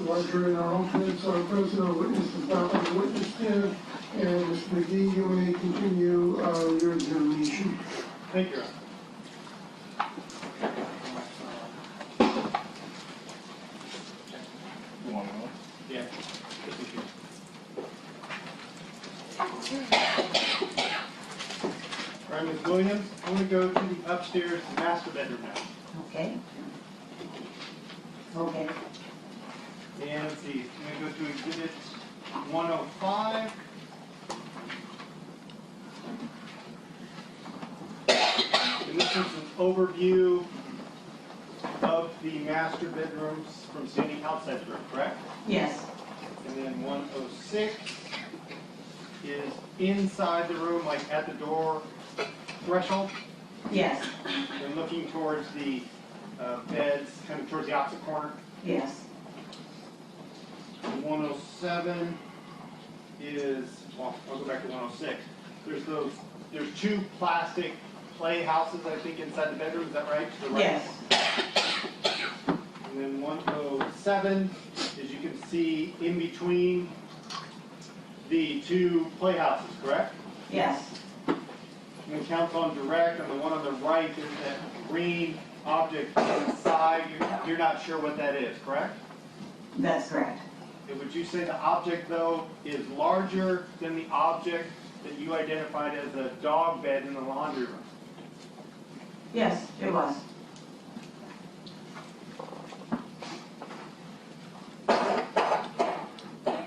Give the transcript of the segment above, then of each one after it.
Larger and our alternates are present on witnesses back on the witness stand. And Mr. McGee, you may continue your examination. Thank you. Yeah. All right, Ms. Williams, I'm going to go to the upstairs master bedroom now. Okay. Okay. And let's see, I'm going to go to exhibit 105. And this is an overview of the master bedrooms from standing outside the room, correct? Yes. And then 106 is inside the room, like at the door threshold. Yes. And looking towards the beds, kind of towards the opposite corner. Yes. 107 is, well, I'll go back to 106. There's two plastic playhouses, I think, inside the bedroom. Is that right? To the right? Yes. And then 107, as you can see, in between the two playhouses, correct? Yes. And then counts on direct. On the one on the right, there's that green object inside. You're not sure what that is, correct? That's correct. And would you say the object, though, is larger than the object that you identified as a dog bed in the laundry room? Yes, it was.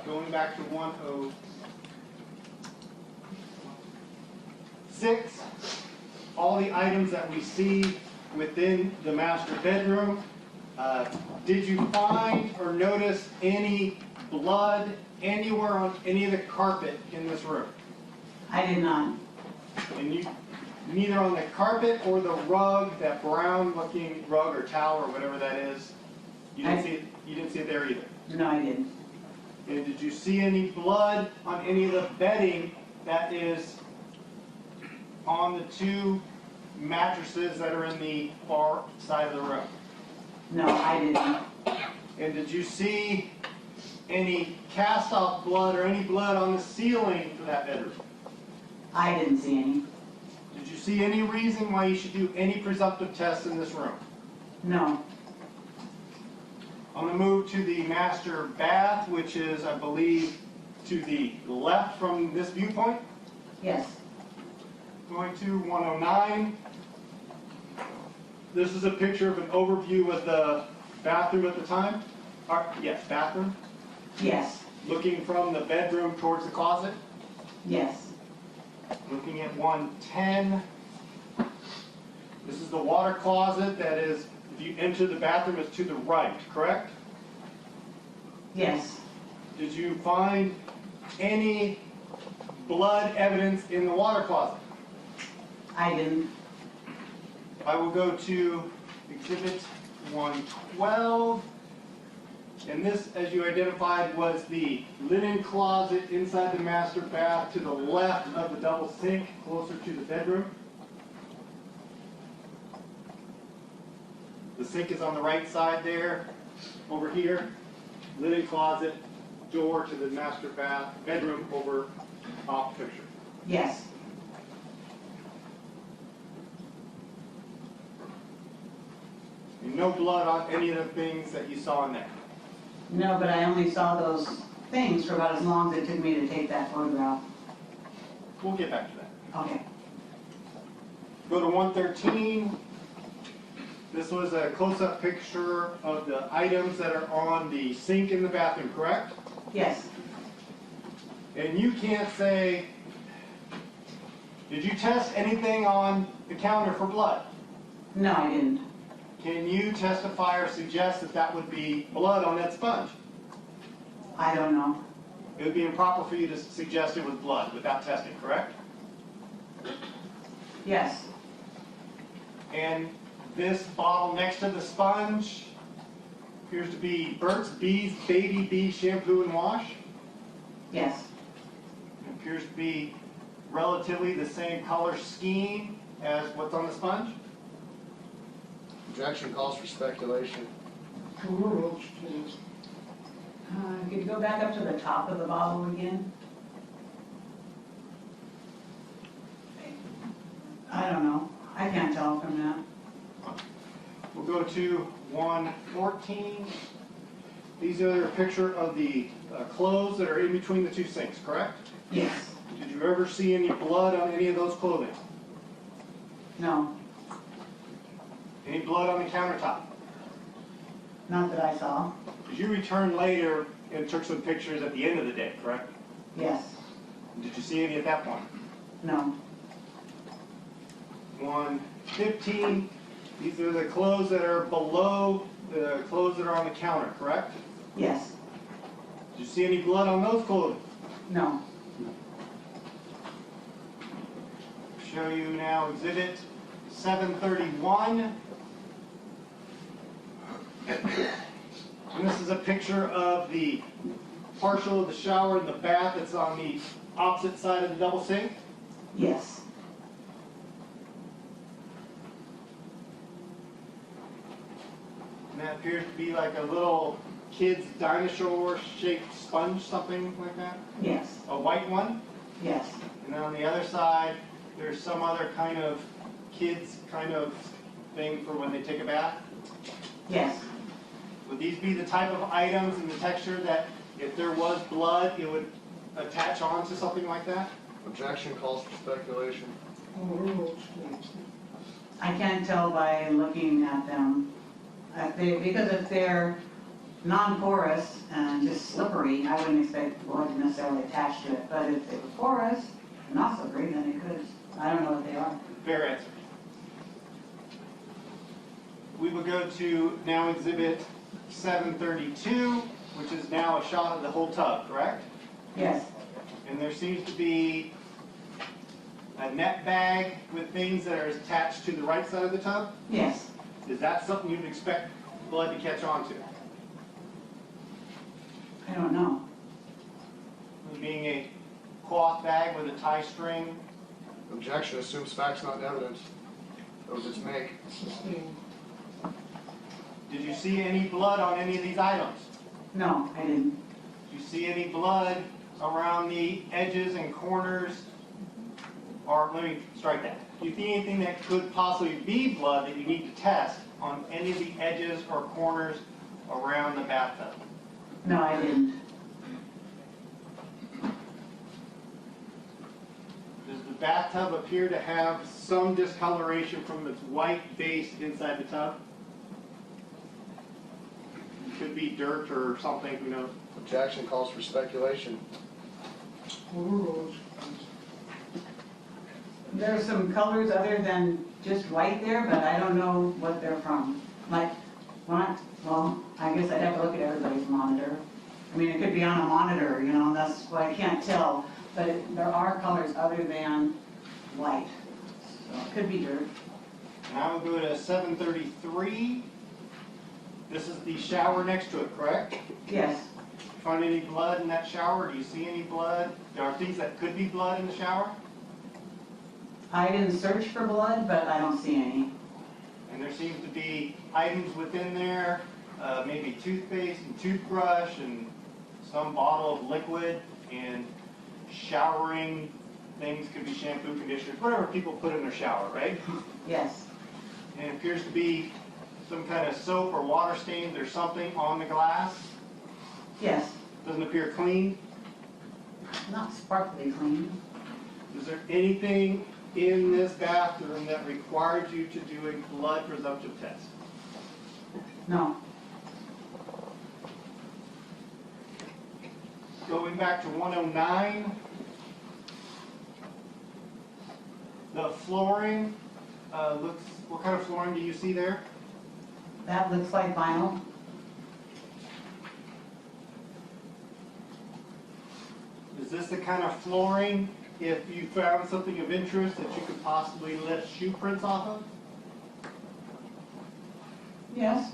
Going back to 106, all the items that we see within the master bedroom, did you find or notice any blood anywhere on any of the carpet in this room? I did not. And you, neither on the carpet or the rug, that brown-looking rug or towel or whatever that is, you didn't see it. You didn't see it there either. No, I didn't. And did you see any blood on any of the bedding that is on the two mattresses that are in the far side of the room? No, I didn't. And did you see any cast-off blood or any blood on the ceiling for that bedroom? I didn't see any. Did you see any reason why you should do any presumptive tests in this room? No. I'm going to move to the master bath, which is, I believe, to the left from this viewpoint. Yes. Going to 109. This is a picture of an overview of the bathroom at the time. Yes, bathroom. Yes. Looking from the bedroom towards the closet. Yes. Looking at 110. This is the water closet that is, if you enter the bathroom, is to the right, correct? Yes. Did you find any blood evidence in the water closet? I didn't. I will go to exhibit 112. And this, as you identified, was the linen closet inside the master bath to the left of the double sink, closer to the bedroom. The sink is on the right side there, over here. Linen closet, door to the master bath, bedroom over off picture. Yes. And no blood on any of the things that you saw in there. No, but I only saw those things for about as long as it took me to take that photograph. We'll get back to that. Okay. Go to 113. This was a close-up picture of the items that are on the sink in the bathroom, correct? Yes. And you can't say, did you test anything on the counter for blood? No, I didn't. Can you testify or suggest that that would be blood on that sponge? I don't know. It would be improper for you to suggest it was blood without testing, correct? Yes. And this bottle next to the sponge appears to be Burt's Bees Baby Bee Shampoo and Wash. Yes. It appears to be relatively the same color scheme as what's on the sponge. Objection calls for speculation. Overruled, please. go back up to the top of the bottle again? I don't know. I can't tell from that. We'll go to 114. These are a picture of the clothes that are in between the two sinks, correct? Yes. Did you ever see any blood on any of those clothing? No, Any blood on the countertop? not that I saw. Did you return later and took some pictures at the end of the day, correct? Yes. Did you see any at that point? No. 115. These are the clothes that are below the clothes that are on the counter, correct? Yes. Did you see any blood on those clothing? No. Show you now exhibit 731. And this is a picture of the partial of the shower and the bath that's on the opposite side of the double sink. Yes. And that appears to be like a little kid's dinosaur-shaped sponge, something like that. Yes. A white one. Yes. And then on the other side, there's some other kind of kids kind of thing for when they take a bath. Yes. Would these be the type of items and the texture that if there was blood, it would attach onto something like that? Objection calls for speculation. Overruled, please. I can't tell by looking at them. Because if they're non-porous and just slippery, I wouldn't expect blood to necessarily attach to it. But if they were porous and not slippery, then it could. I don't know what they are. Fair answer. We will go to now exhibit 732, which is now a shot of the whole tub, correct? Yes. And there seems to be a net bag with things that are attached to the right side of the tub. Yes. Is that something you'd expect blood to catch on to? I don't know. Being a cloth bag with a tie string. Objection assumes facts not evidence. That was its make. Sustained. Did you see any blood on any of these items? No, I didn't. Did you see any blood around the edges and corners? Or let me strike that. Do you see anything that could possibly be blood that you need to test on any of the edges or corners around the bathtub? No, I didn't. Does the bathtub appear to have some discoloration from its white base inside the tub? It could be dirt or something, who knows? Objection calls for speculation. Overruled. There's some colors other than just white there, but I don't know what they're from. Like, well, I guess I'd have to look at everybody's monitor. I mean, it could be on a monitor, you know, that's why I can't tell. But there are colors other than white. So it could be dirt. Now we'll go to 733. This is the shower next to it, correct? Yes. Find any blood in that shower? Do you see any blood? There are things that could be blood in the shower? I didn't search for blood, but I don't see any. And there seems to be items within there, maybe toothpaste and toothbrush and some bottle of liquid and showering things, could be shampoo, conditioners, whatever people put in their shower, right? Yes. And it appears to be some kind of soap or water stains or something on the glass. Yes. Doesn't appear clean. Not sparkly clean. Is there anything in this bathroom that required you to do a blood presumptive test? No. Going back to 109, the flooring looks, what kind of flooring do you see there? That looks like vinyl. Is this the kind of flooring, if you found something of interest, that you could possibly lift shoe prints off of? Yes.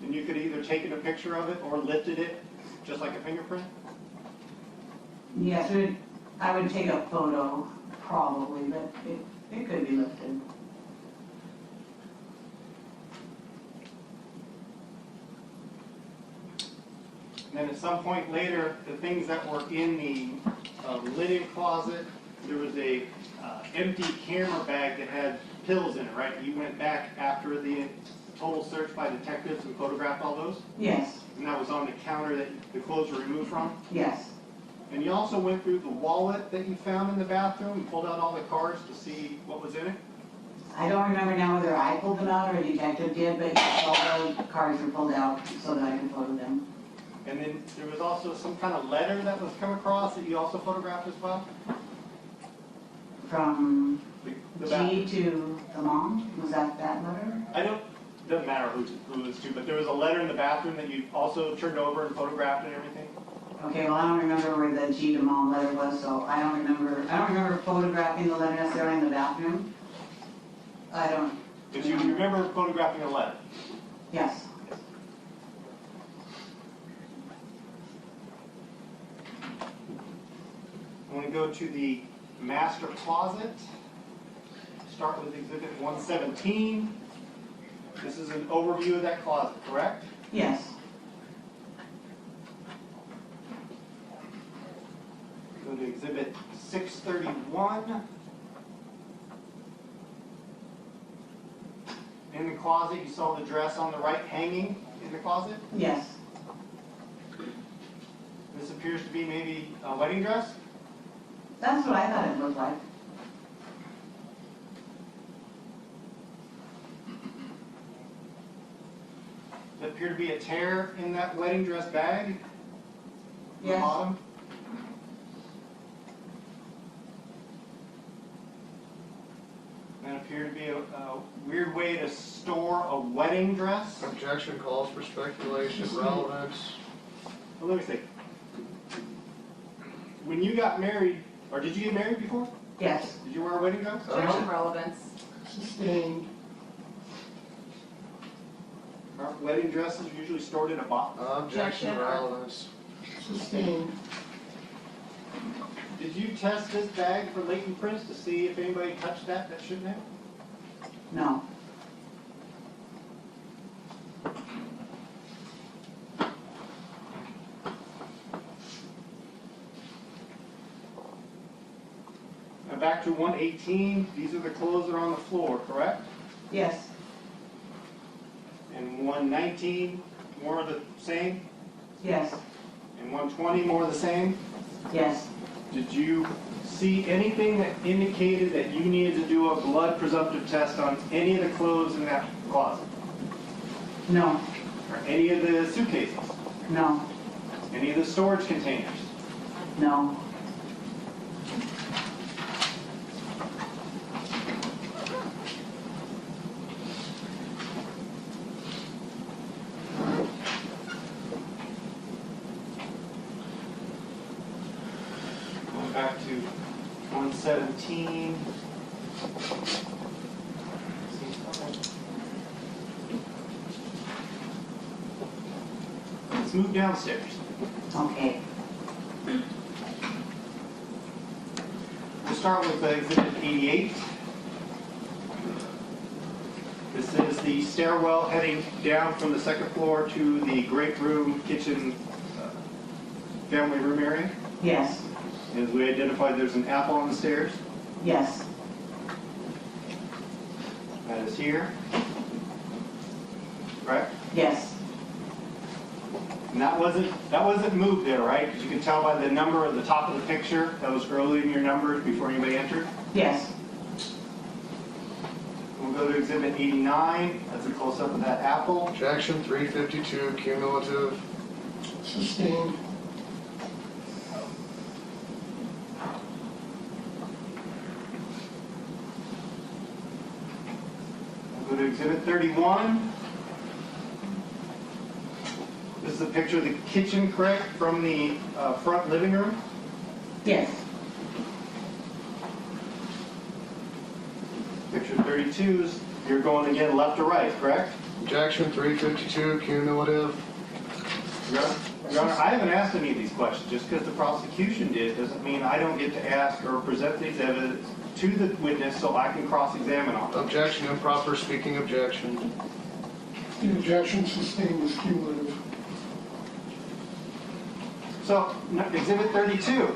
And you could either taken a picture of it or lifted it, just like a fingerprint? Yes, I would take a photo, probably, but it could be lifted. And then at some point later, the things that were in the linen closet, there was a empty camera bag that had pills in it, right? You went back after the total search by detectives and photographed all those? Yes, And that was on the counter that the clothes were removed from? yes. And you also went through the wallet that you found in the bathroom and pulled out all the cards to see what was in it? I don't remember now whether I pulled them out or a detective did, but all the cards were pulled out so that I could photo them. And then there was also some kind of letter that was come across that you also photographed as well? From The G to the mom, was that letter? Doesn't matter who it was to, but there was a letter in the bathroom that you also turned over and photographed and everything? Okay, well, I don't remember where the G to mom letter was, so I don't remember photographing the letter necessarily in the bathroom. I don't. Did you remember photographing a letter? Yes. I'm going to go to the master closet. Start with exhibit 117. This is an overview of that closet, correct? Yes. Go to exhibit 631. In the closet, you saw the dress on the right hanging in the closet. Yes. This appears to be maybe a wedding dress. That's what I thought it looked like. There appear to be a tear in that wedding dress bag. On the Yes. bottom. That appear to be a weird way to store a wedding dress. Objection calls for speculation, relevance. Well, let me think. When you got married, or did you get married before? Yes. Did you wear a wedding dress? Objection relevance. Sustained. Aren't wedding dresses usually stored in a box? Objection, Objection. relevance. Sustained. Did you test this bag for latent prints to see if anybody touched that shouldn't have? No. Now back to 118, these are the clothes that are on the floor, correct? Yes. And 119, more of the same? Yes. And 120, more of the same? Yes. Did you see anything that indicated that you needed to do a blood presumptive test on any of the clothes in that closet? No. Or any of the suitcases? No. Any of the storage containers? No. Going back to 117. Let's move downstairs. Okay. We'll start with exhibit 88. This is the stairwell heading down from the second floor to the great room, kitchen, family room area. Yes. As we identified, there's an apple on the stairs. Yes. That is here. Right? Yes. And that wasn't moved there, right? Because you can tell by the number at the top of the picture, that was early in your numbers before anybody entered. Yes. We'll go to exhibit 89. That's a close-up of that apple. Objection 352, cumulative. Sustained. We'll go to exhibit 31. This is a picture of the kitchen, correct, from the front living room. Yes. Picture 32 is, you're going again left to right, correct? Objection 352, cumulative. Your Honor, I haven't asked any of these questions. Just because the prosecution did doesn't mean I don't get to ask or present these evidence to the witness so I can cross-examine on them. Objection, improper speaking objection. The objection sustained is cumulative. So, Exhibit 32.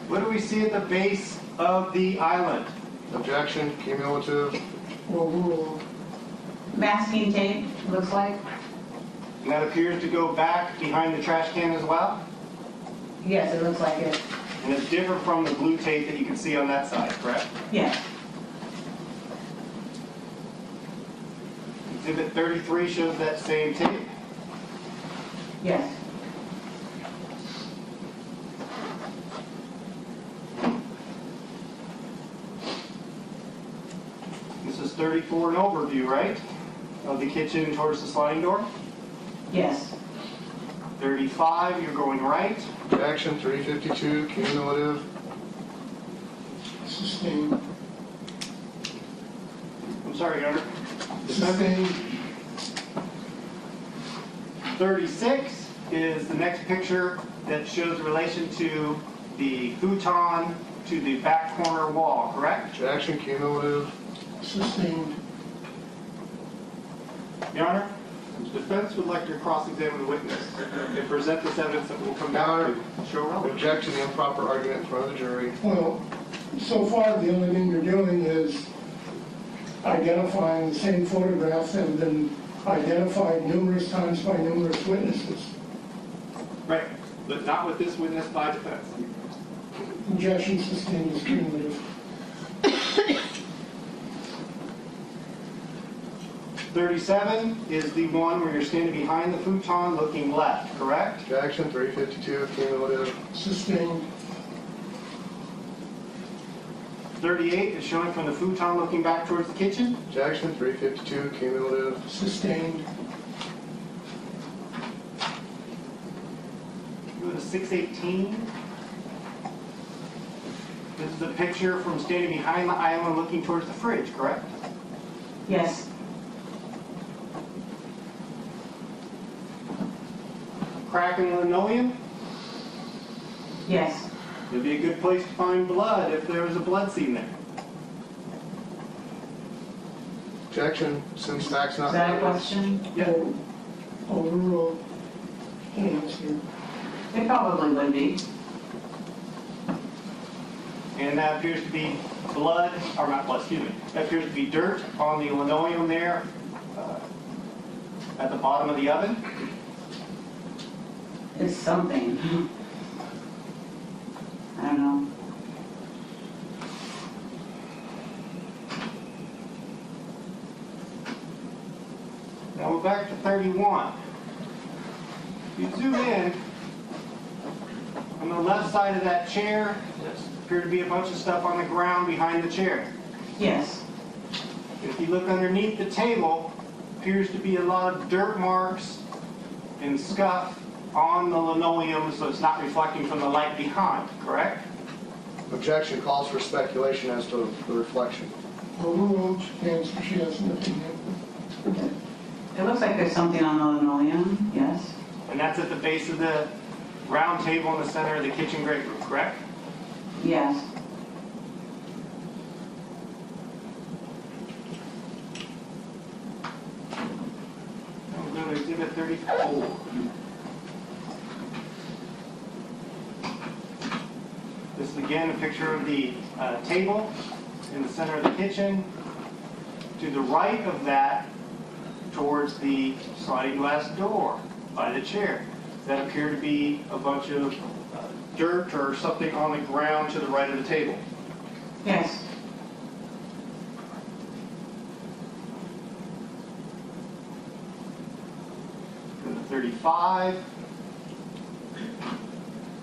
What do we see at the base of the island? Objection, cumulative. Overruled. Masking tape, looks like. And that appears to go back behind the trash can as well? Yes, it looks like it. And it's different from the blue tape that you can see on that side, correct? Yes. Exhibit 33 shows that same tape. Yes. This is 34, an overview, right? Of the kitchen towards the sliding door. Yes. 35, you're going right. Objection, 352, cumulative. Sustained. I'm sorry, Your Honor. Sustained. 36 is the next picture that shows the relation to the futon to the back corner wall, correct? Objection, cumulative. Sustained. Your Honor, the defense would like to cross-examine the witness and present this evidence that will come back to show relevance. Objection, the improper argument in front of the jury. Well, so far, the only thing you're doing is identifying the same photographs that have been identified numerous times by numerous witnesses. Right, but not with this witness by defense. Objection sustained is cumulative. 37 is the one where you're standing behind the futon looking left, correct? Objection, 352, cumulative. Sustained. 38 is showing from the futon looking back towards the kitchen. Objection, 352, cumulative. Sustained. Go to 618. This is a picture from standing behind the island looking towards the fridge, correct? Yes. Crack in the linoleum. Yes. It'd be a good place to find blood if there was a blood scene there. Objection, assumes facts not Is that a evidence. question? Yeah. Overruled. Answer. It probably would be. And that appears to be blood, or not blood, excuse me. That appears to be dirt on the linoleum there at the bottom of the oven. It's something. I don't know. Now we're back to 31. If you zoom in, on the left side of that chair, there appear to be a bunch of stuff on the ground behind the chair. Yes. If you look underneath the table, appears to be a lot of dirt marks and scuff on the linoleum, so it's not reflecting from the light behind, correct? Objection calls for speculation as to the reflection. Overruled. Answer. She has an opinion. It looks like there's something on the linoleum, yes. And that's at the base of the round table in the center of the kitchen grate room, correct? Yes. Now we'll go to Exhibit 34. This is again a picture of the table in the center of the kitchen. To the right of that, towards the sliding glass door by the chair, that appear to be a bunch of dirt or something on the ground to the right of the table. Yes. Go to 35.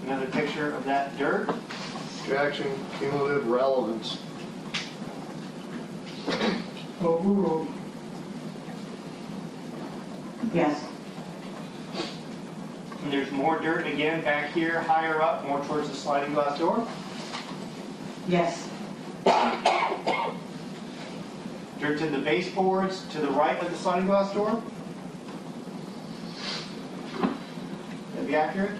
Another picture of that dirt. Objection, cumulative relevance. Overruled. Yes. And there's more dirt again back here, higher up, more towards the sliding glass door. Yes. Dirt to the baseboards to the right of the sliding glass door. That'd be accurate?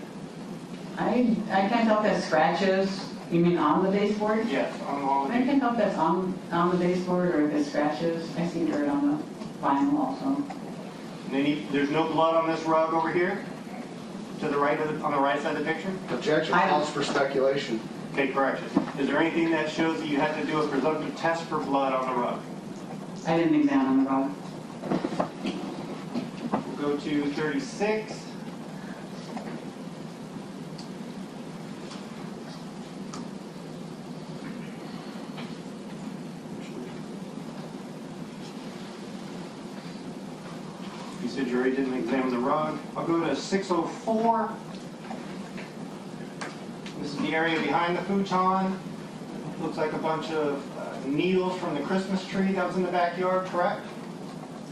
I can't tell if that's scratches. You mean on the baseboard? Yes, on all of I these. can't tell if that's on the baseboard or if it's scratches. I see dirt on the vinyl also. And there's no blood on this rug over here? to the right of on the right side of the picture? Objection calls for speculation. Okay, correction. Is there anything that shows that you had to do a presumptive test for blood on the rug? I didn't examine the rug. We'll go to 36. You said you already didn't examine the rug. I'll go to 604. This is the area behind the futon. Looks like a bunch of needles from the Christmas tree that was in the backyard, correct?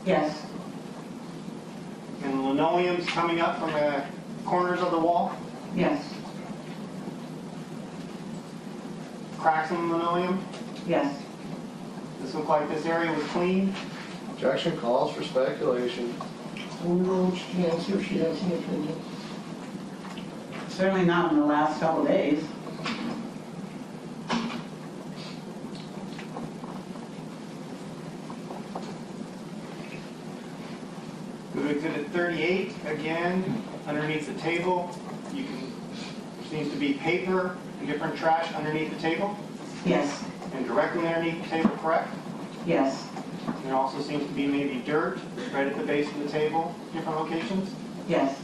Yes, And linoleum's coming up from the corners of the wall. yes, Cracks in the linoleum. yes. This looked like this area was clean. Objection calls for speculation. Roach can answer if she has an opinion. Certainly not in the last couple days. Go to exhibit 38, again, underneath the table. There seems to be paper and different trash underneath the table, Yes, and directly underneath the table, correct? yes, There also seems to be maybe dirt right at the base of the table, different locations. yes.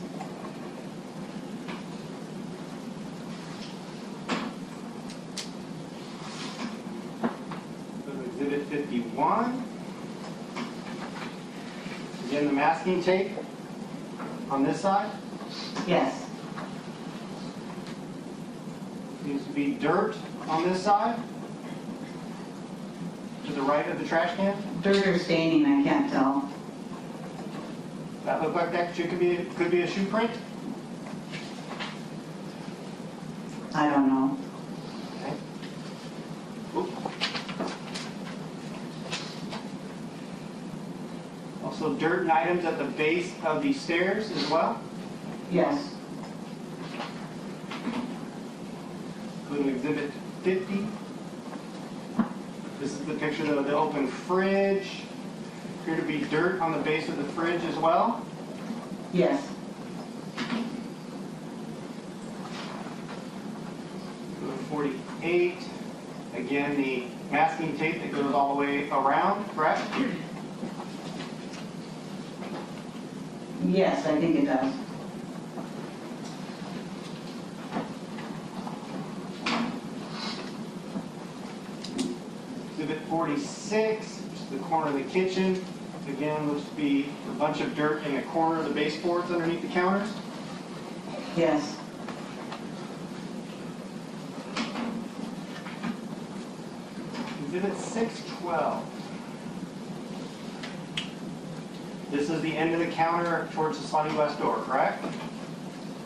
Go to exhibit 51. Again, the masking tape on this side. Yes, Seems to be dirt on this side, to the right of the trash can. dirt or staining, I can't tell. That looked like that could be a shoe print. I don't know. Okay. Oop. Also dirt and items at the base of the stairs as well. Yes, Including exhibit 50. This is the picture of the open fridge. Appear to be dirt on the base of the fridge as well. yes, Go to 48. Again, the masking tape that goes all the way around, correct? yes, I think it does. Exhibit 46, just the corner of the kitchen. Again, looks to be a bunch of dirt in the corner of the baseboards underneath the counters. Yes, Exhibit 612. This is the end of the counter towards the sliding glass door, correct?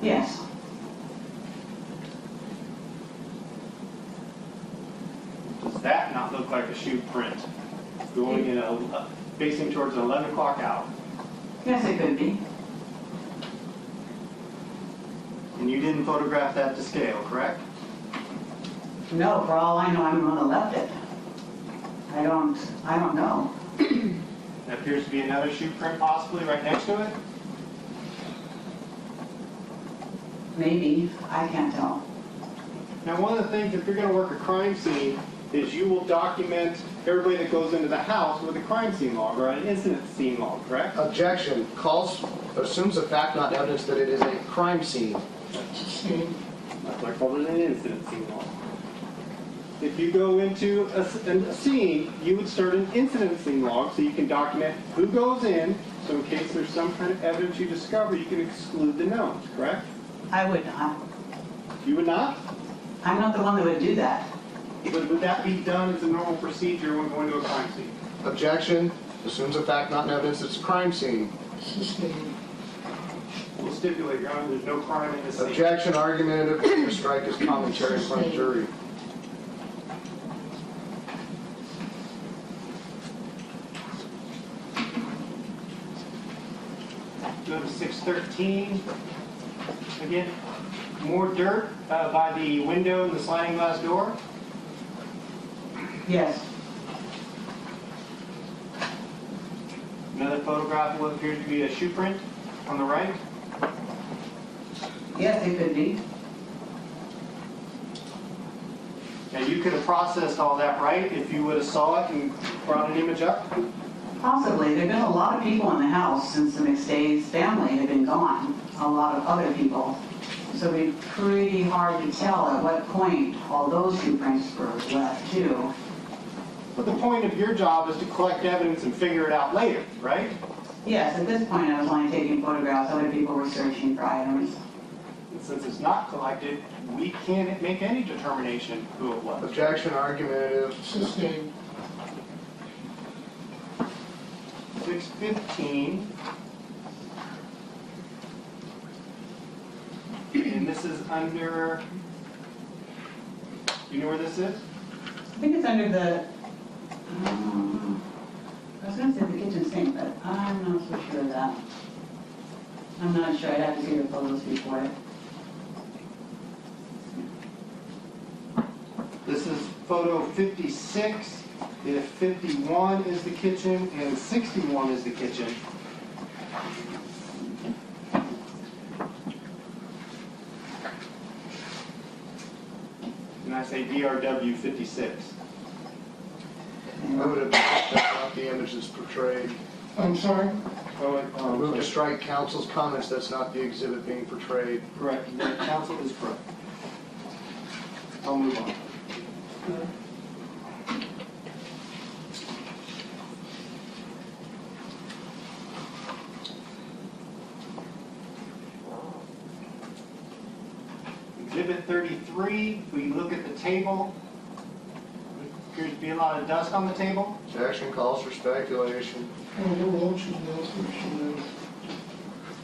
yes, Does that not look like a shoe print? Going in facing towards an 11 o'clock hour. yes, it could be. And you didn't photograph that to scale, correct? No, for all I know, I'm the one that left it. I don't know. There appears to be another shoe print possibly right next to it. Maybe, I can't tell. Now, one of the things, if you're going to work a crime scene, is you will document everybody that goes into the house with a crime scene log or an incident scene log, correct? Objection assumes the fact, not evidence, that it is a crime scene. Scene. That's why I called it an incident scene log. If you go into a scene, you would start an incident scene log so you can document who goes in, so in case there's some kind of evidence you discover, you can exclude the knowns, correct? I would not. You would not? I'm not the one that would do that. But would that be done as a normal procedure when going to a crime scene? Objection assumes the fact, not evidence, it's a crime scene. Sustained. We'll stipulate, Your Honor, there's no crime in this scene. Objection argumentative, to strike as commentary in front of jury. Go to 613. Again, more dirt by the window and the sliding glass door. Yes, Another photograph of what appears to be a shoe print on the right. Yes, it could be. And you could have processed all that, right, if you would have saw it and brought an image up? Possibly. There've been a lot of people in the house since the McStay's family had been gone. A lot of other people. So it'd be pretty hard to tell at what point all those shoe prints were left too. But the point of your job is to collect evidence and figure it out later, right? Yes, at this point I was only taking photographs. Other people were searching for items. And since it's not collected, we can't make any determination who it was. Objection, argumentative. Sustained. 615. And this is under, you know where this is? I think it's under the, I was going to say the kitchen sink, but I'm not so sure of that. I'm not sure. I'd have to see the photos before it. This is photo 56. If 51 is the kitchen and 61 is the kitchen. And I say DRW 56. I would have, that's not the image that's portrayed. I'm sorry? I move to strike counsel's comments, that's not the exhibit being portrayed. Correct. The counsel is correct. I'll move on. Exhibit 33, if we look at the table, there appears to be a lot of dust on the table. Objection calls for speculation. Overruled, she knows where she lives.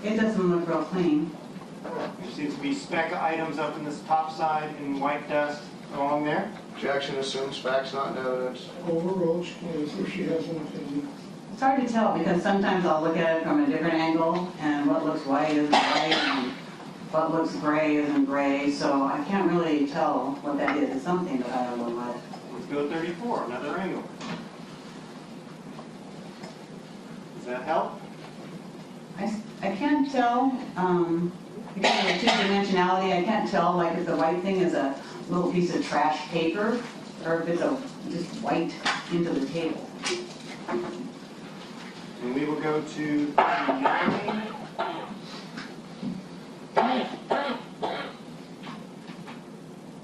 It doesn't look real clean. There seems to be speck of items up in this top side and white dust along there. Objection assumes facts not in evidence. Overruled, she knows where she has an opinion. It's hard to tell because sometimes I'll look at it from a different angle and what looks white isn't white and what looks gray isn't gray. So I can't really tell what that is. It's something that I don't know what. Let's go 34, another angle. Does that help? I can't tell, because of the two-dimensionality, I can't tell like if the white thing is a little piece of trash paper or if it's just white into the table. And we will go to 39.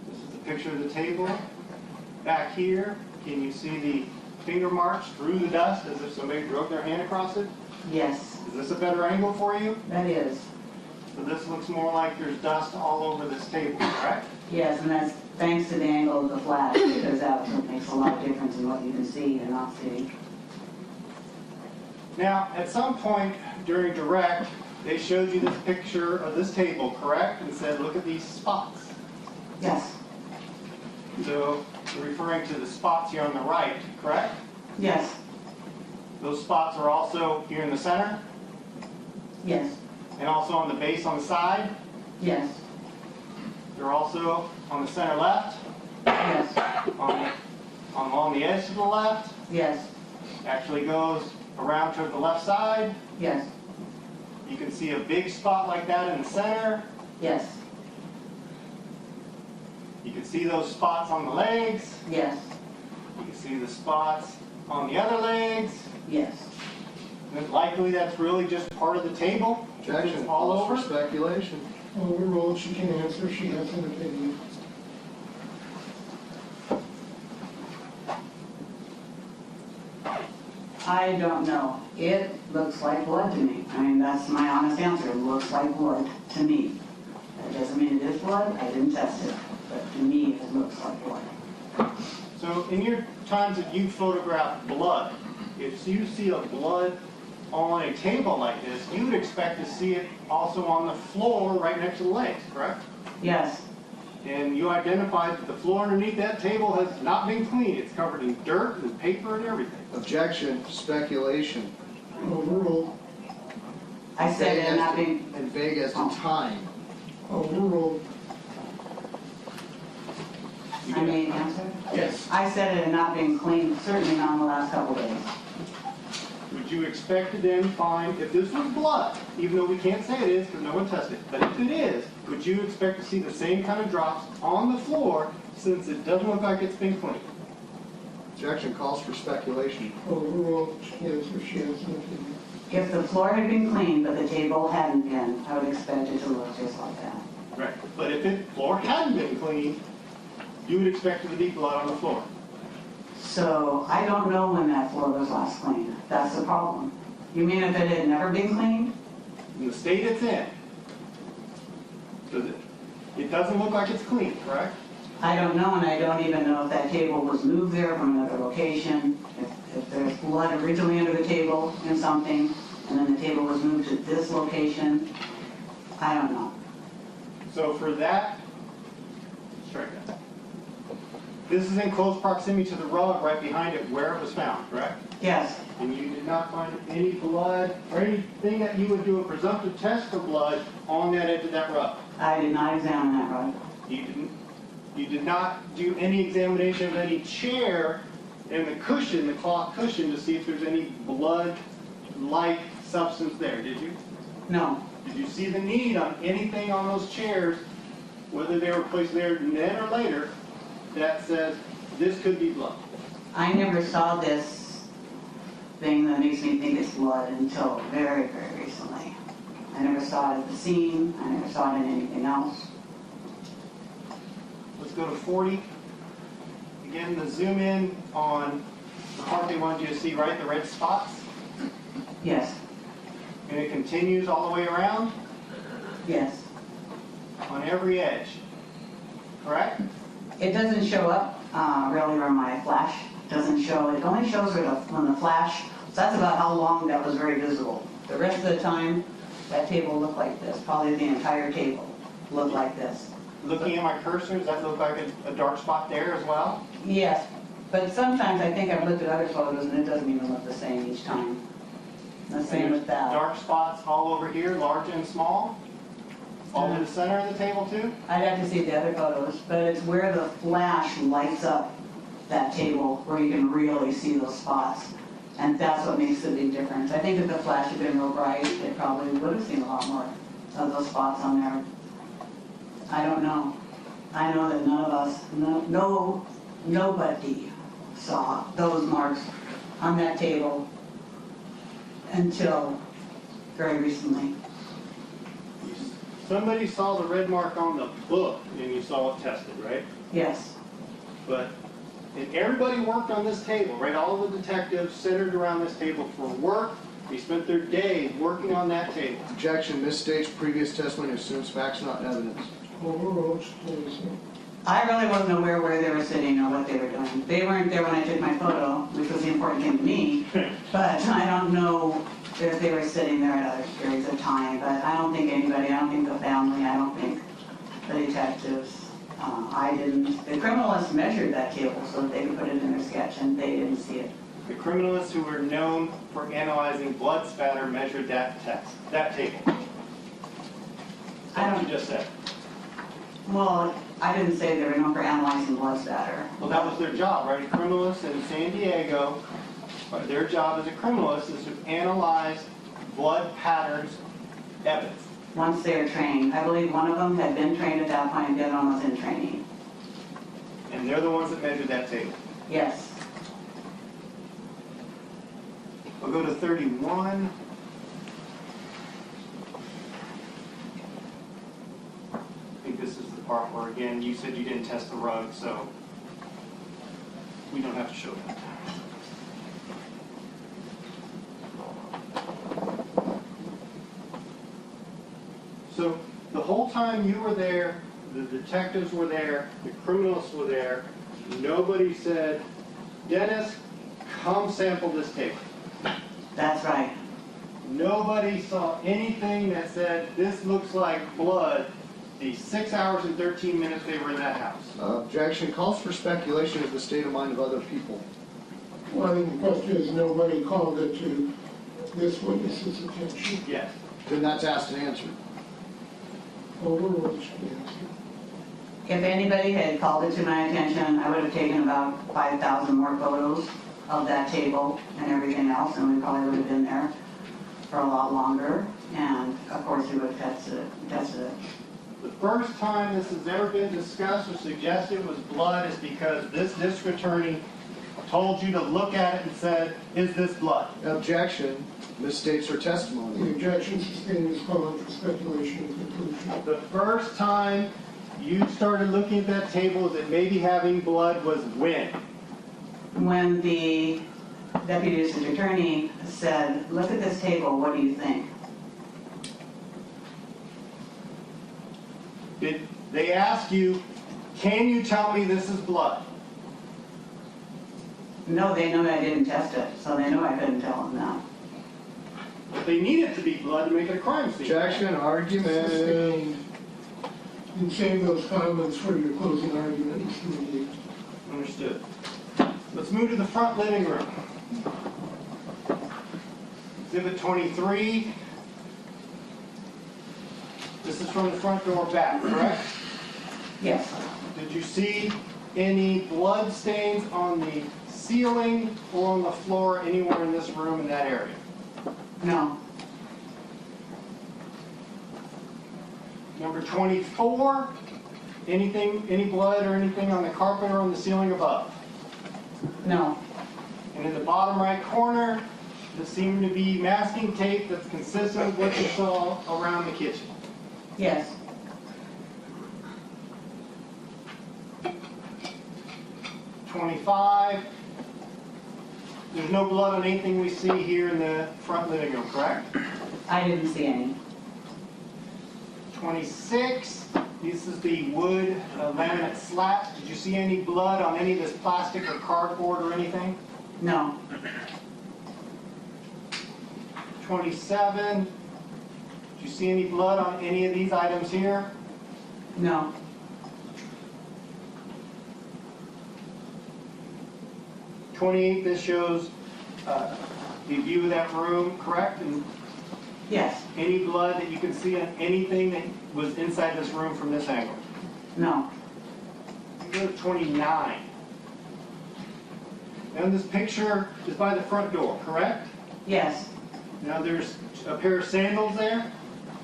This is a picture of the table. Back here, can you see the finger marks through the dust as if somebody broke their hand across it? Yes, Is this a better angle for you? that is. So this looks more like there's dust all over this table, correct? Yes, and that's thanks to the angle of the flash, because that makes a lot of difference in what you can see and not see. Now, at some point during direct, they showed you this picture of this table, correct? And said, look at these spots. Yes, So you're referring to the spots here on the right, correct? yes, Those spots are also here in the center yes, and also on the base on the side. yes, They're also on the center left, yes, along the edge to the left. yes, Actually goes around to the left side. yes, You can see a big spot like that in the center. yes, You can see those spots on the legs. yes, You can see the spots on the other legs. yes. And likely that's really just part of the table. Objection It's all calls for over. speculation. Overruled, she can answer, she has an opinion. I don't know. It looks like blood to me. I mean, that's my honest answer. It looks like blood to me. That doesn't mean it is blood. I didn't test it. But to me, it looks like blood. So in your times that you photograph blood, if you see a blood on a table like this, you would expect to see it also on the floor right next to the legs, correct? Yes, And you identified that the floor underneath that table has not been cleaned. It's covered in dirt and paper and everything. Objection, speculation. Overruled, I said it not being, And vague as to time. overruled. I may answer. Yes. I said it had not been cleaned, certainly not in the last couple days. would you expect to then find, if this was blood, even though we can't say it is because no one tested it, but if it is, would you expect to see the same kind of drops on the floor since it doesn't look like it's been cleaned? Objection calls for speculation. Overruled, she has or she has nothing. If the floor had been cleaned, but the table hadn't been, I would expect it to look just like that. Right. But if the floor hadn't been cleaned, you would expect there to be blood on the floor. So I don't know when that floor was last cleaned. That's the problem. You mean if it had never been cleaned? In the state it's in, it doesn't look like it's clean, correct? I don't know, and I don't even know if that table was moved there from another location, if there's blood originally under the table in something, and then the table was moved to this location. I don't know. So for that, strike that. This is in close proximity to the rug right behind it where it was found, correct? Yes, And you did not find any blood or anything that you would do a presumptive test for blood on that edge of that rug? I did not examine that rug. You didn't? You did not do any examination of any chair and the cushion, the cloth cushion, to see if there's any blood-like substance there, did you? No, Did you see the need on anything on those chairs, whether they were placed there then or later, that says this could be blood? I never saw this thing that makes me think it's blood until very, very recently. I never saw it at the scene. I never saw it in anything else. Let's go to 40. Again, the zoom in on the part they wanted you to see, right? The red spots. Yes, And it continues all the way around yes. on every edge. Correct? It doesn't show up really where my flash doesn't show. It only shows when the flash, so that's about how long that was very visible. The rest of the time, that table looked like this. Probably the entire table looked like this. Looking at my cursor, does that look like a dark spot there as well? Yes, but sometimes I think I've looked at other photos and it doesn't even look the same each time. The same with that. Dark spots all over here, large and small? All in the center of the table too? I'd have to see the other photos, but it's where the flash lights up that table where you can really see those spots. And that's what makes the big difference. I think if the flash had been real bright, they probably would have seen a lot more of those spots on there. I don't know. I know that none of us, nobody saw those marks on that table until very recently. Somebody saw the red mark on the book and you saw it tested, right? Yes, And everybody worked on this table, right? All of the detectives centered around this table for work. They spent their days working on that table. Objection misstates previous testimony, assumes facts not evidence. Overruled, please. I really wasn't aware where they were sitting or what they were doing. They weren't there when I took my photo, which was the important thing to me, but I don't know if they were sitting there at other periods of time. But I don't think anybody, I don't think the family, I don't think the detectives, I didn't. The criminalists measured that table so that they could put it in their sketch, and they didn't see it. The criminalists who were known for analyzing blood spatter measured that table. That's what you just said. Well, I didn't say they were known for analyzing blood spatter. Well, that was their job, right? Criminalists in San Diego, their job as a criminalist is to analyze blood patterns evidence. Once they were trained. I believe one of them had been trained at that point, and the other one was in training. And they're the ones that measured that table. Yes. We'll go to 31. I think this is the part where, again, you said you didn't test the rug, so we don't have to show that. So the whole time you were there, the detectives were there, the criminals were there, nobody said, Dennis, come sample this table. That's right. Nobody saw anything that said, this looks like blood, the 6 hours and 13 minutes they were in that house. Objection calls for speculation of the state of mind of other people. Well, I think the question is, nobody called it to this witness's attention. Yes. Then that's asked and answered. Overruled, yes. If anybody had called it to my attention, I would have taken about 5,000 more photos of that table and everything else, and we probably would have been there for a lot longer, and of course he would have tested it. The first time this has ever been discussed or suggested was blood is because this district attorney told you to look at it and said, is this blood? Objection, misstates her The testimony. objection sustained is calling for speculation and conclusion. The first time you started looking at that table that maybe having blood was when? When the deputy district attorney said, look at this table, what do you think? Did they ask you, can you tell me this is blood? No, they know I didn't test it, so they knew I couldn't tell them that. But they need it to be blood to make it a crime scene. Objection, argument. Sustained. You can save those comments for your closing argument, Mr. McGee. Understood. Let's move to the front living room. Exhibit 23. This is from the front door back, correct? Yes, Did you see any blood stains on the ceiling or on the floor anywhere in this room in that area? no, Number 24. Anything, any blood or anything on the carpet or on the ceiling above? no, And in the bottom right corner, there seemed to be masking tape that's consistent with what you saw around the kitchen. yes, 25. There's no blood on anything we see here in the front living room, correct? I didn't see any. 26. This is the wood laminate slats. Did you see any blood on any of this plastic or cardboard or anything? No, 27. Did you see any blood on any of these items here? no, 28. This shows the view of that room, correct? And yes, any blood that you can see on anything that was inside this room from this angle? no, Go to 29. And this picture is by the front door, correct? yes, Now there's a pair of sandals there.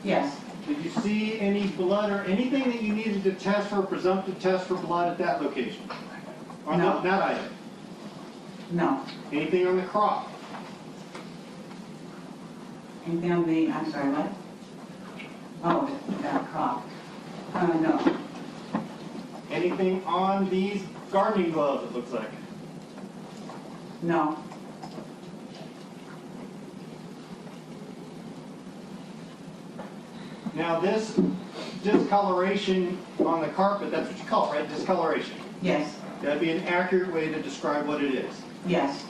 yes, Did you see any blood or anything that you needed to test for a presumptive test for blood at that location? On No. that item? no. Anything on the crop? Anything on the, I'm sorry, what? Oh, that crop. No, Anything on these gardening gloves, it looks like? no, Now this discoloration on the carpet, that's what you call it, right? Discoloration. yes, That'd be an accurate way to describe what it is. yes,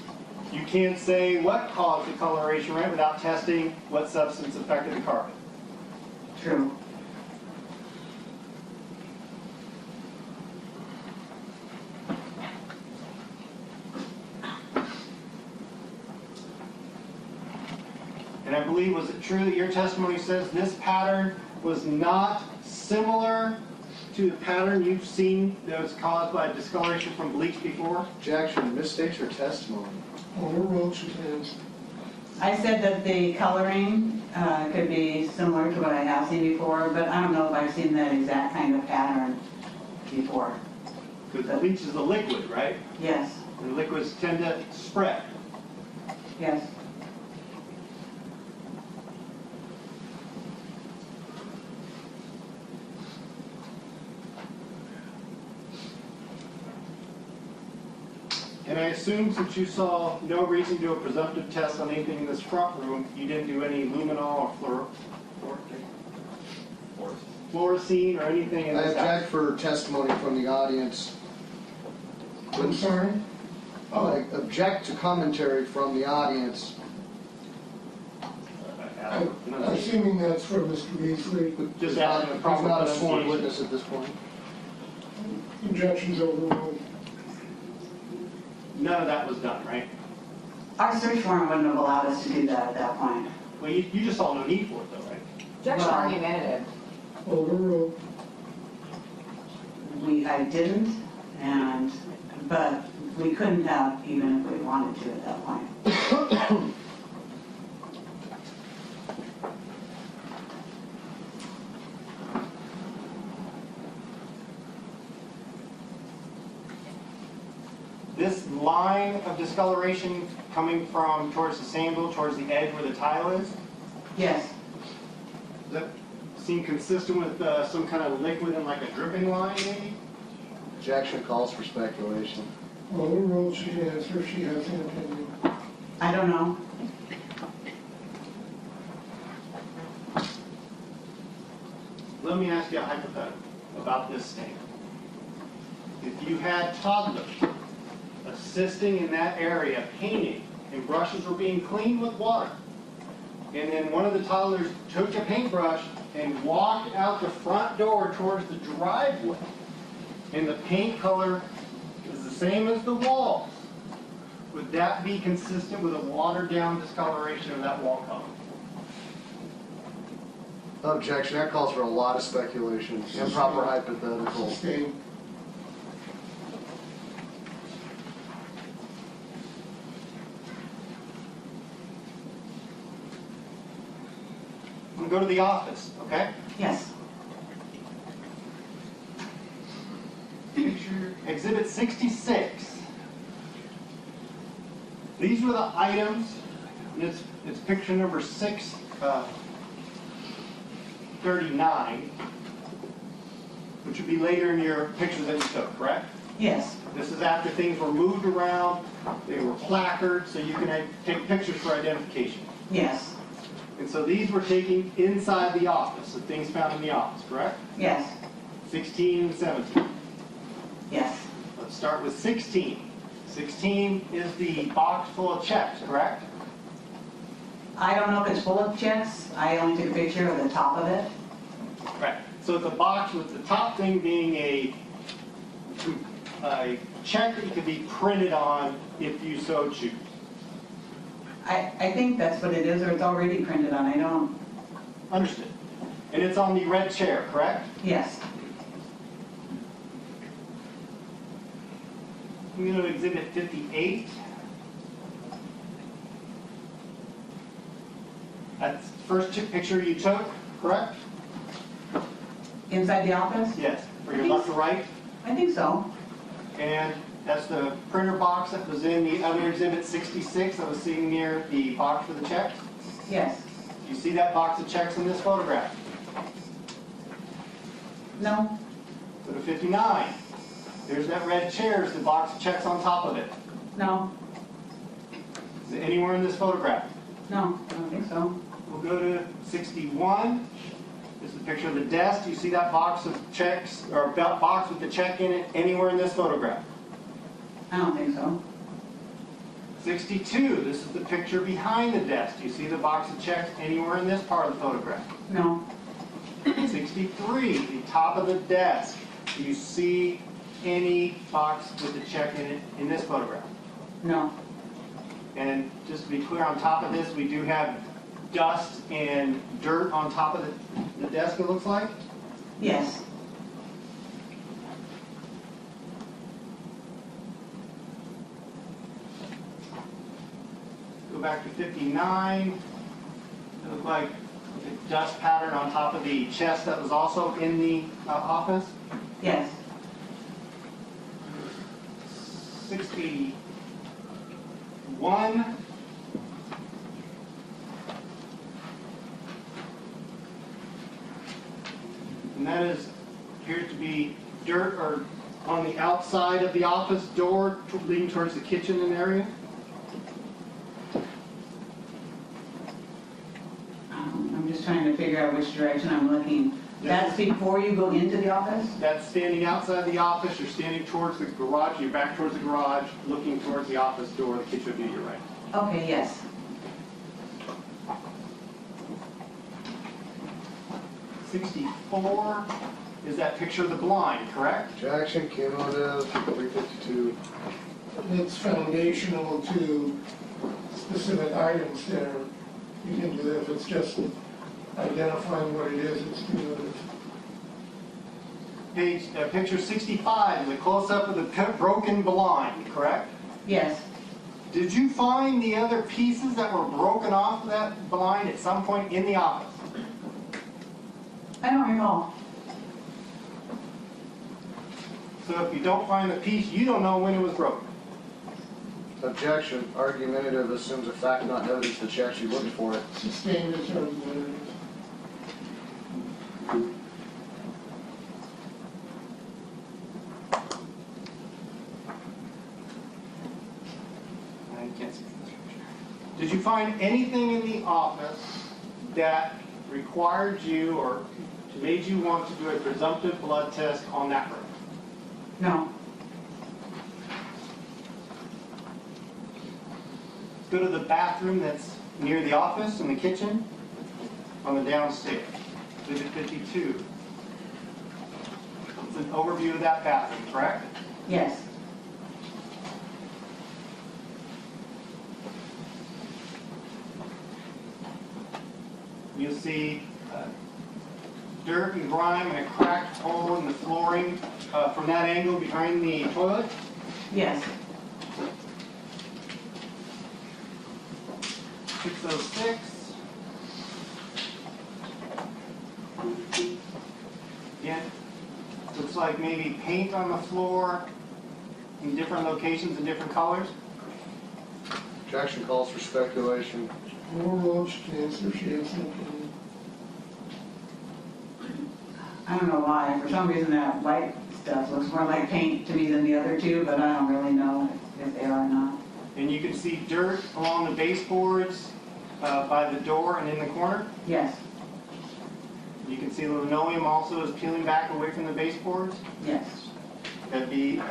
You can't say what caused the coloration, right, without testing what substance affected the carpet. true. And I believe, was it true that your testimony says this pattern was not similar to the pattern you've seen that was caused by discoloration from bleach before? Objection, misstates her testimony. Overruled, Suzanne. I said that the coloring could be similar to what I have seen before, but I don't know if I've seen that exact kind of pattern before. Because bleach is a liquid, right? Yes, And liquids tend to spread. yes, And I assume since you saw no reason to do a presumptive test on anything in this front room, you didn't do any luminol or fluorescein or anything in I this house? object for testimony from the audience. I'm sorry? I object to commentary from the audience. Assuming that's for Mr. Beasley, Just asking a He's proper not a sworn pronunciation. witness at this point. objections overruled. None of that was done, right? our search warrant wouldn't have allowed us to do that at that point. Well, you just saw no need for it though, right? Objection Well- argumentative. Overruled. I didn't, but we couldn't have even if we wanted to at that point. This line of discoloration coming from towards the sandal, towards the edge where the tile is, Yes, does that seem consistent with some kind of liquid and like a dripping line maybe? Objection calls for speculation. Well, the rule she answer, she has an opinion. I don't know. Let me ask you a hypothetical about this stain. If you had toddlers assisting in that area painting and brushes were being cleaned with water, and then one of the toddlers took a paintbrush and walked out the front door towards the driveway, and the paint color is the same as the walls, would that be consistent with a watered down discoloration of that wall color? Objection, that calls for a lot of speculation, improper hypothetical. Sustained. I'm gonna go to the office, okay? Yes, Picture Exhibit 66. These were the items, and it's picture number 639, which would be later in your pictures that you took, correct? yes, This is after things were moved around, they were placarded, so you can take pictures for identification. yes, And so these were taken inside the office, the things found in the office, correct? yes, 16 and 17. yes, Let's start with 16. 16 is the box full of checks, correct? I don't know if it's full of checks. I only took a picture of the top of it. Right. So it's a box with the top thing being a check that could be printed on if you so choose. I think that's what it is, or it's already printed on. I don't, Understood. And it's on the red chair, correct? yes, I'm going to exhibit 58. That's the first picture you took, correct? inside the office? Yes. For your left to right. I think so. And that's the printer box that was in the other exhibit 66 that was sitting near the box for the checks. Yes. You see that box of checks in this photograph? No, Go to 59. There's that red chair, is the box of checks on top of it. no, Is it anywhere in this photograph? no, I don't think so. We'll go to 61. This is a picture of the desk. Do you see that box of checks, or box with the check in it, anywhere in this photograph? I don't think so. 62. This is the picture behind the desk. Do you see the box of checks anywhere in this part of the photograph? No, 63. The top of the desk. Do you see any box with the check in it in this photograph? no, And just to be clear, on top of this, we do have dust and dirt on top of the desk, it looks like. yes, Go back to 59. It looked like a dust pattern on top of the chest that was also in the office. yes, 61. And that appears to be dirt or on the outside of the office door leading towards the kitchen and area. I'm just trying to figure out which direction I'm looking. That's before you go into the office? That's standing outside the office, you're standing towards the garage, you're back towards the garage, looking towards the office door, the kitchen would be to your right. Okay, yes, 64 is that picture of the blind, correct? Objection, cumulative, 352. It's foundational to specific items there. You can do that if it's just identifying what it is, it's cumulative. picture 65, the close-up of the broken blind, correct? Yes. Did you find the other pieces that were broken off of that blind at some point in the office? I don't recall. So if you don't find the piece, you don't know when it was broken. Objection. Argumentative assumes a fact, not evidence that she actually looked for it. Sustained as argumentative. I can't see from this picture. Did you find anything in the office that required you or made you want to do a presumptive blood test on that room? No. Go to the bathroom that's near the office and the kitchen on the downstairs. Exhibit 52. It's an overview of that bathroom, correct? Yes. You'll see dirt and grime and a cracked hole in the flooring from that angle behind the toilet. Yes. 606. Again, looks like maybe paint on the floor in different locations and different colors. Objection calls for speculation. More Roach can answer, she has no opinion. I don't know why. For some reason that white stuff looks more like paint to me than the other two, but I don't really know if they are or not. And you can see dirt along the baseboards by the door and in the corner. Yes. You can see the linoleum also is peeling back away from the baseboards. Yes. That'd be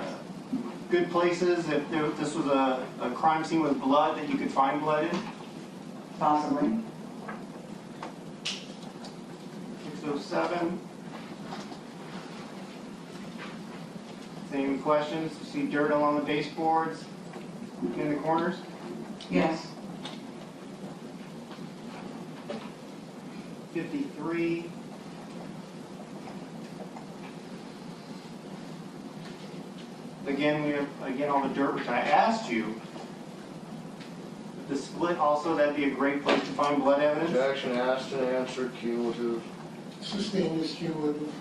good places if this was a crime scene with blood that you could find blood in. Possibly. 607. Same questions. See dirt along the baseboards in the corners. Yes. 53. Again, we have all the dirt which I asked you. The split also, that'd be a great place to find blood evidence. Objection asked and answered, cumulative. Sustained as cumulative.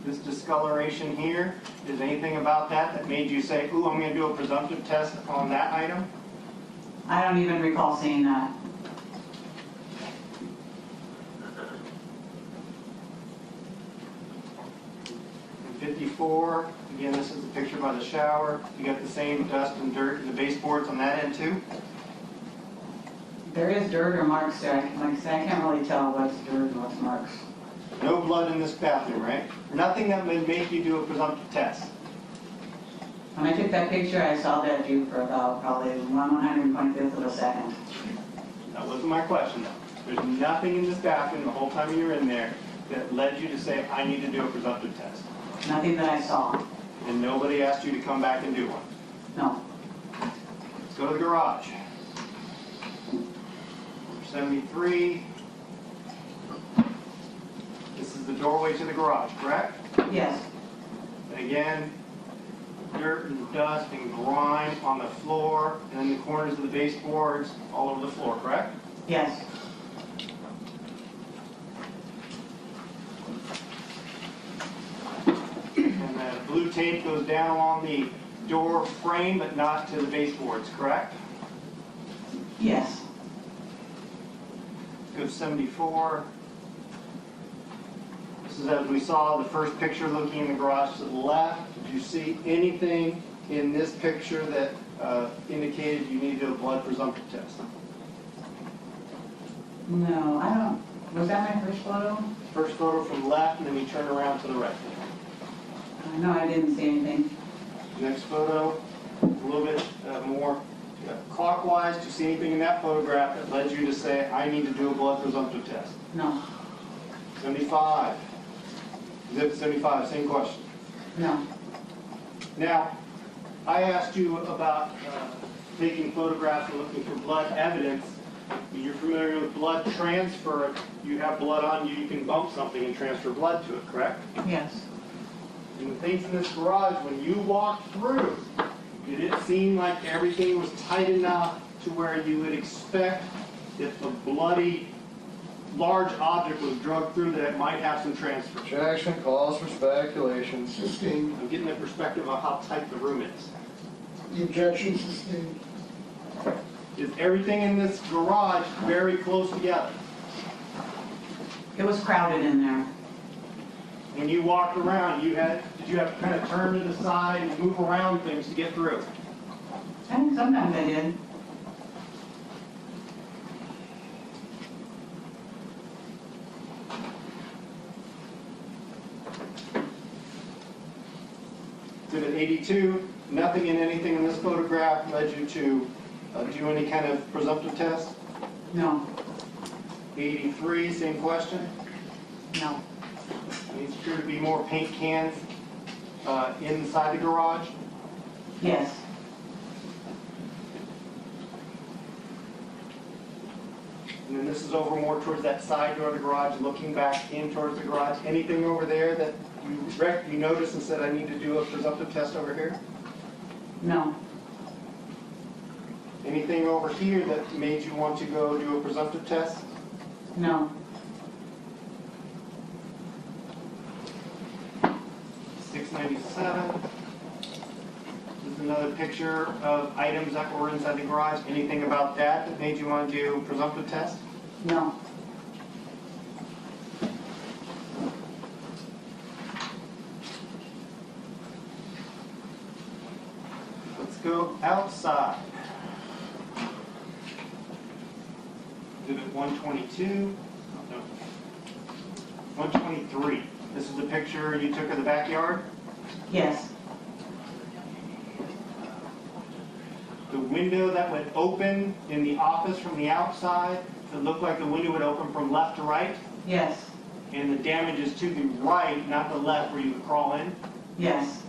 This discoloration here, is anything about that made you say, ooh, I'm going to do a presumptive test on that item? I don't even recall seeing that. And 54, again, this is a picture by the shower. You got the same dust and dirt in the baseboards on that end too? There is dirt or marks there. Like I said, I can't really tell what's dirt and what's marks. No blood in this bathroom, right? Nothing that would make you do a presumptive test. When I took that picture, I saw that view for about probably 1/125th of a second. That wasn't my question though. There's nothing in this bathroom the whole time you were in there that led you to say, I need to do a presumptive test. Nothing that I saw. And nobody asked you to come back and do one. No. Let's go to the garage. 73. This is the doorway to the garage, correct? Yes. And again, dirt and dust and grime on the floor and in the corners of the baseboards all over the floor, correct? Yes. And that blue tape goes down along the door frame but not to the baseboards, correct? Yes. Go to 74. This is as we saw the first picture looking in the garage to the left. Did you see anything in this picture that indicated you needed a blood presumptive test? No, I don't. Was that my first photo? First photo from the left and then we turn around to the right. No, I didn't see anything. Next photo, a little bit more clockwise. Do you see anything in that photograph that led you to say, I need to do a blood presumptive test? No. 75. Exhibit 75, same question. No. Now, I asked you about taking photographs and looking for blood evidence. You're familiar with blood transfer. You have blood on you, you can bump something and transfer blood to it, correct? Yes. And the things in this garage, when you walked through, did it seem like everything was tight enough to where you would expect if a bloody large object was drugged through that it might have some transfer? Objection calls for speculation. Sustained. I'm getting the perspective of how tight the room is. The objection sustained. Is everything in this garage very close together? It was crowded in there. When you walked around, did you have to kind of turn to the side and move around things to get through? I think sometimes I did. Exhibit 82, nothing in anything in this photograph led you to do any kind of presumptive test? No. 83, same question. No. These appear to be more paint cans inside the garage. Yes. And then this is over more towards that side door of the garage, looking back in towards the garage. Anything over there that you noticed and said, I need to do a presumptive test over here? No. Anything over here that made you want to go do a presumptive test? No. 697. This is another picture of items that were inside the garage. Anything about that that made you want to do a presumptive test? No. Let's go outside. Exhibit 122. No. 123. This is the picture you took of the backyard. Yes. The window that would open in the office from the outside, it looked like the window would open from left to right, Yes. and the damage is to the right, not the left, where you would crawl in. Yes.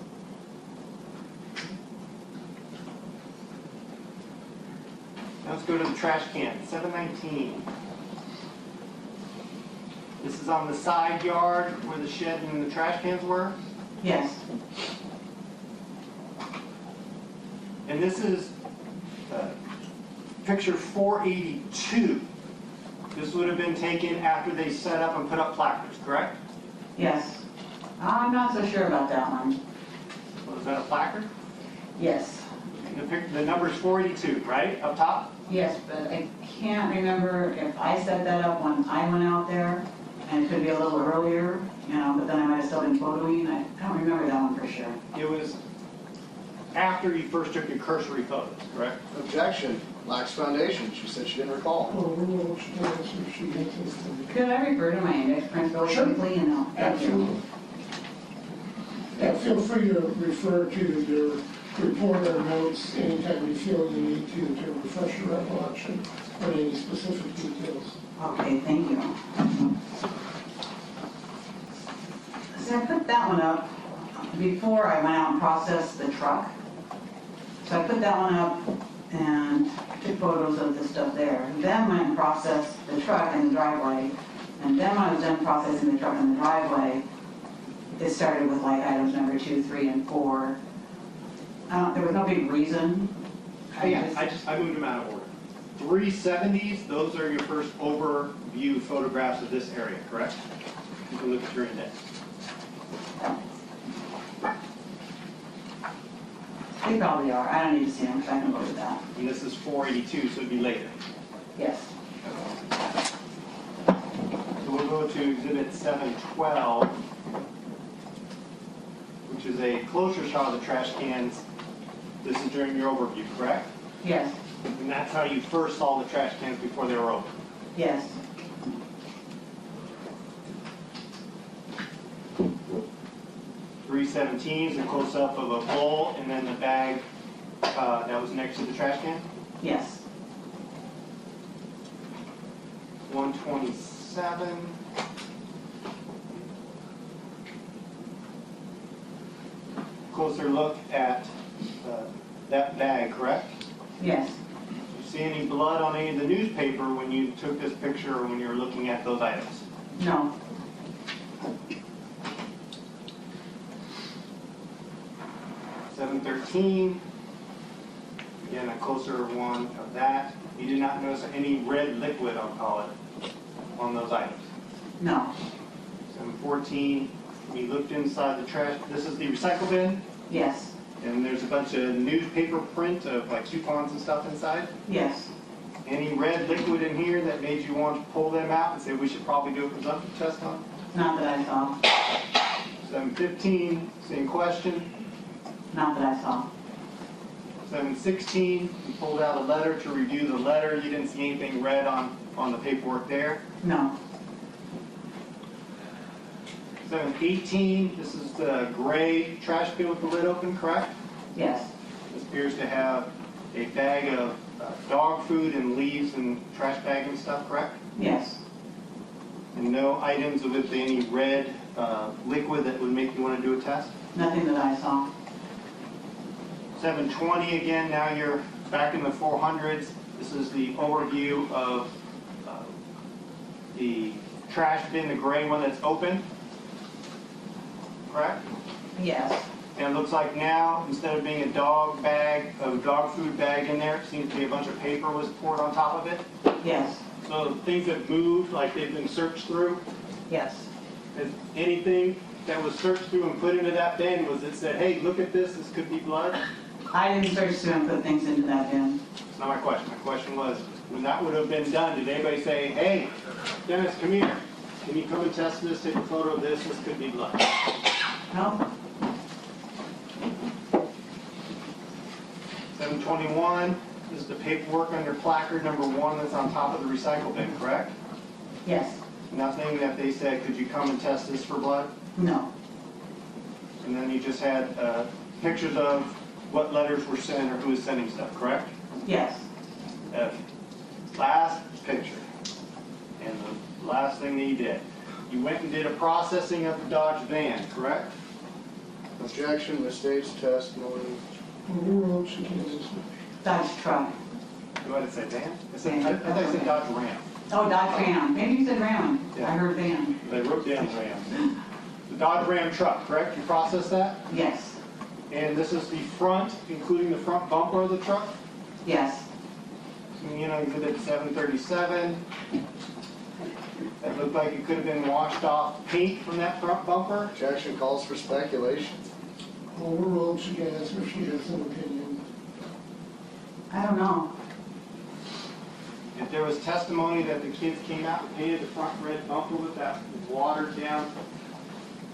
Now let's go to the trash can, 719. This is on the side yard where the shed and the trash cans were. Yes. And this is picture 482. This would have been taken after they set up and put up placards, correct? Yes. I'm not so sure about that one. Was that a placard? Yes. The number is 482, right, up top? Yes, but I can't remember if I set that up when I went out there, and it could be a little earlier, but then I might have still been photoing. I don't remember that one for sure. It was after you first took your cursory photos, correct? Objection lacks foundation. She said she didn't recall. Could I refer to my index prints really Sure. quickly? Absolutely. Yeah, feel free to refer to your report or notes anytime you feel you need to refresh your recollection on any specific details. Okay, thank you. So I put that one up before I went out and processed the truck. So I put that one up and took photos of the stuff there. Then went and processed the truck in the driveway. And then when I was done processing the truck in the driveway, it started with like items number 2, 3, and 4. There was no big reason. I moved them out of order. 370s, those are your first overview photographs of this area, correct? You can look at your index. They probably are. I don't need to see them because I can look at that. And this is 482, so it'd be later. Yes. So we'll go to exhibit 712, which is a closer shot of the trash cans. This is during your overview, correct? Yes. And that's how you first saw the trash cans before they were open. Yes. .317 is a close-up of a bowl and then the bag that was next to the trash can. Yes. 127. Closer look at that bag, correct? Yes. You see any blood on any of the newspaper when you took this picture or when you were looking at those items? No. $713. Again, a closer one of that. You did not notice any red liquid, I'll call it, on those items. No. 714. You looked inside the trash. This is the recycle bin, Yes. and there's a bunch of newspaper print of like coupons and stuff inside. Yes. Any red liquid in here that made you want to pull them out and say we should probably do a presumptive test on? Not that I saw. 715, same question. Not that I saw. 716, you pulled out a letter to review the letter. You didn't see anything red on the paperwork there. No. 718, this is the gray trash bin with the lid open, correct? Yes. This appears to have a bag of dog food and leaves and trash bag and stuff, correct? Yes. And no items with any red liquid that would make you want to do a test? Nothing that I saw. 720 again, now you're back in the 400s. This is the overview of the trash bin, the gray one that's open, correct? Yes. And it looks like now, instead of being a dog food bag in there, it seems to be a bunch of paper was poured on top of it. Yes. So things have moved, like they've been searched through. Yes. Is anything that was searched through and put into that bin, was it said, hey, look at this could be blood? I didn't search through and put things into that bin. That's not my question. My question was, when that would have been done, did anybody say, hey, Dennis, come here. Can you come and test this, take a photo of this could be blood? No. 721 is the paperwork under placard number 1 that's on top of the recycle bin, correct? Yes. Nothing that they said, could you come and test this for blood? No. And then you just had pictures of what letters were sent or who was sending stuff, correct? Yes. Last picture, and the last thing that you did. You went and did a processing of the Dodge van, correct? Objection, misstates testimony. Overruled, she can't. Dodge truck. What did it say, van? I thought it said Dodge Ram. Oh, Dodge Ram. Maybe you said Ram. Yeah. I heard van. They wrote down Ram. The Dodge Ram truck, correct? You processed that? Yes. And this is the front, including the front bumper of the truck? Yes. You know, exhibit 737. That looked like it could have been washed off paint from that front bumper. Objection calls for speculation. Overruled, she can answer if she has an opinion. I don't know. If there was testimony that the kids came out and painted the front red bumper with that watered down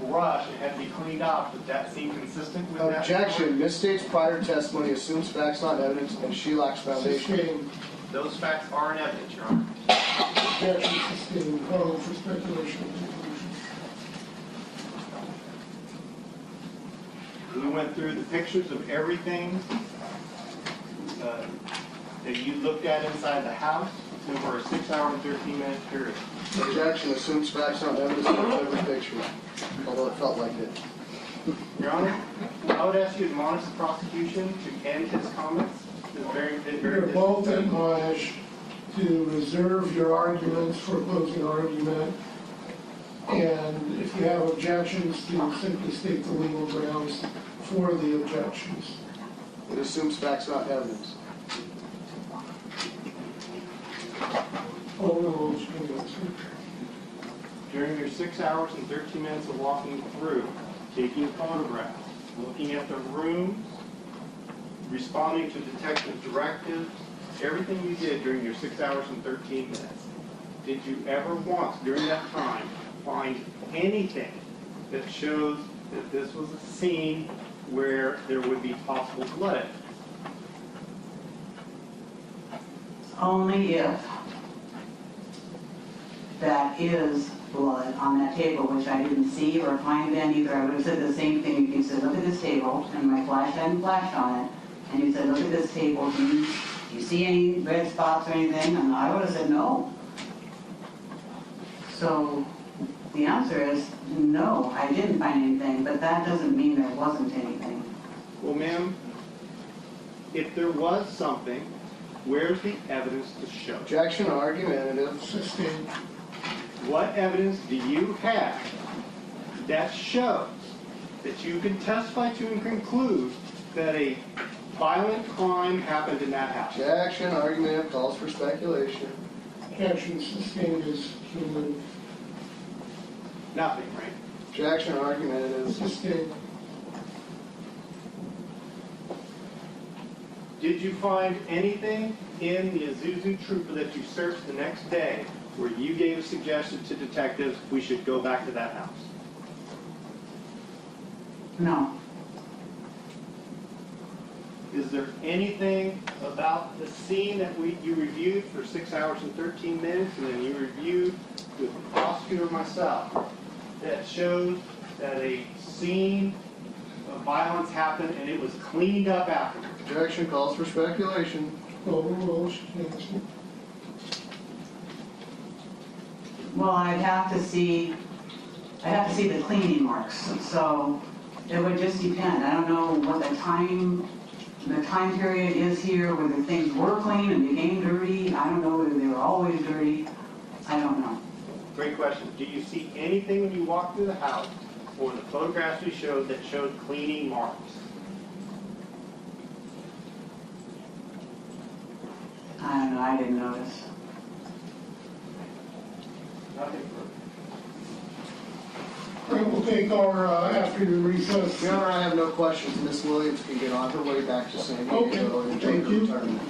brush, it had to be cleaned off, would that seem consistent with that? Objection, misstates prior testimony, assumes facts not evidence, and she lacks foundation. Sustained. Those facts are in evidence, Your Honor. Objection sustained. Call for speculation and conclusion. We went through the pictures of everything that you looked at inside the house over a 6-hour and 13-minute period. Objection, assumes facts not evidence, in every picture, although it felt like it. Your Honor, I would ask you to admonish the prosecution to end his comments. You're both admonished to reserve your arguments for closing argument. And if you have objections, to simply state the legal grounds for the objections. It assumes facts not evidence. Overruled, she can answer. During your 6 hours and 13 minutes of walking through, taking photographs, looking at the rooms, responding to detective directives, everything you did during your 6 hours and 13 minutes, did you ever once during that time find anything that shows that this was a scene where there would be possible blood? Only if that is blood on that table, which I didn't see or find then either. I would have said the same thing if you said, look at this table, and my flash hadn't flashed on it, and you said, look at this table, do you see any red spots or anything? And I would have said no. So the answer is no, I didn't find anything, but that doesn't mean there wasn't anything. Well, ma'am, if there was something, Where's the evidence to show? Objection, argumentative. Sustained. What evidence do you have that shows that you can testify to and conclude that a violent crime happened in that house? Objection, argumentative, calls for speculation. Objection sustained is cumulative. Nothing, right? Objection, argumentative. Sustained. Did you find anything in the Azuzu Trooper that you searched the next day where you gave a suggestion to detectives we should go back to that house? No. Is there anything about the scene that you reviewed for 6 hours and 13 minutes and then you reviewed with the prosecutor myself that shows that a scene of violence happened and it was cleaned up afterwards? Objection, calls for speculation. Call the roll, Nancy. Well, I'd have to see the cleaning marks, so it would just depend. I don't know what the time period is here, whether things were clean and became dirty. I don't know whether they were always dirty. I don't know. Great question. Do you see anything when you walk through the house or the photographs we showed that showed cleaning marks? I don't know, I didn't notice. Nothing further. All right, we'll take our afternoon recess. Your Honor, I have no questions. Ms. Williams can get on her way back to San Diego. Okay, and enjoy thank her you. retirement.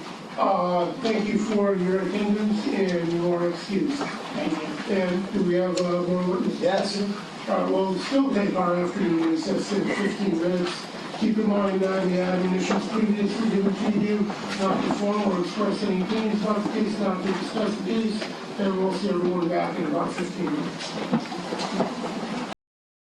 Thank you for your attendance and your excuse. Thank you. And do we have more witnesses? Yes. All right, well, we'll still take our afternoon recess in 15 minutes. Keep in mind that the admonitions previously given to you not to form or express any opinions about the case, not to discuss the case, and we'll see everyone back in about 15 minutes.